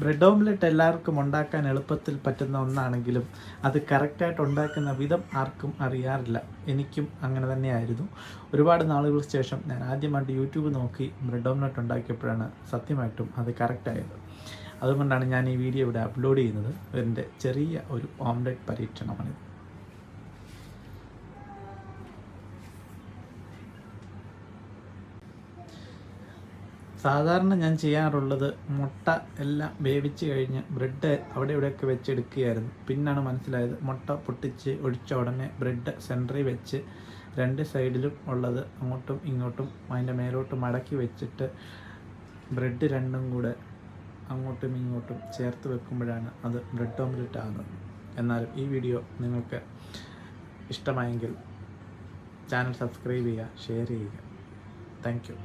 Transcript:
Bread omelette എല്ലാവർക്കും ഉണ്ടാക്കാൻ എളുപ്പത്തിൽ പറ്റുന്ന ഒന്നാണെങ്കിലും അത് കറക്റ്റായിട്ട് ഉണ്ടാക്കുന്ന വിധം ആർക്കും അറിയാറില്ല. എനിക്കും അങ്ങനെ തന്നെയായിരുന്നു. ഒരുപാട് നാളുകൾക്ക് ശേഷം ഞാൻ ആദ്യമായിട്ട് യൂട്യൂബ് നോക്കി ബ്രെഡ് ഓംലെറ്റ് ഉണ്ടാക്കിയപ്പോഴാണ് സത്യമായിട്ടും അത് കറക്റ്റായത്. അതുകൊണ്ടാണ് ഞാൻ ഈ വീഡിയോ ഇവിടെ അപ്ലോഡ് ചെയ്യുന്നത്. എൻ്റെ ചെറിയ ഒരു ഓംലെറ്റ് പരീക്ഷണമാണിത്. സാധാരണ ഞാൻ ചെയ്യാറുള്ളത് മുട്ട എല്ലാം വേവിച്ച് കഴിഞ്ഞ് ബ്രെഡ് അവിടെ ഇവിടെയൊക്കെ വെച്ചെടുക്കുകയായിരുന്നു. പിന്നാണ് മനസ്സിലായത് മുട്ട പൊട്ടിച്ച് ഒഴിച്ച ഉടനെ ബ്രെഡ് സെൻറ്ററിൽ വെച്ച് രണ്ട് സൈഡിലും ഉള്ളത് അങ്ങോട്ടും ഇങ്ങോട്ടും അതിൻ്റെ മേലോട്ട് മടക്കി വെച്ചിട്ട് ബ്രെഡ് രണ്ടും കൂടെ അങ്ങോട്ടും ഇങ്ങോട്ടും ചേർത്ത് വെക്കുമ്പോഴാണ് അത് ബ്രെഡ് ഓംലെറ്റ് ആകുന്നത്. എന്നാലും ഈ വീഡിയോ നിങ്ങൾക്ക് ഇഷ്ടമായെങ്കിൽ ചാനൽ സബ്സ്ക്രൈബ് ചെയ്യുക, ഷെയർ ചെയ്യുക. Thank you.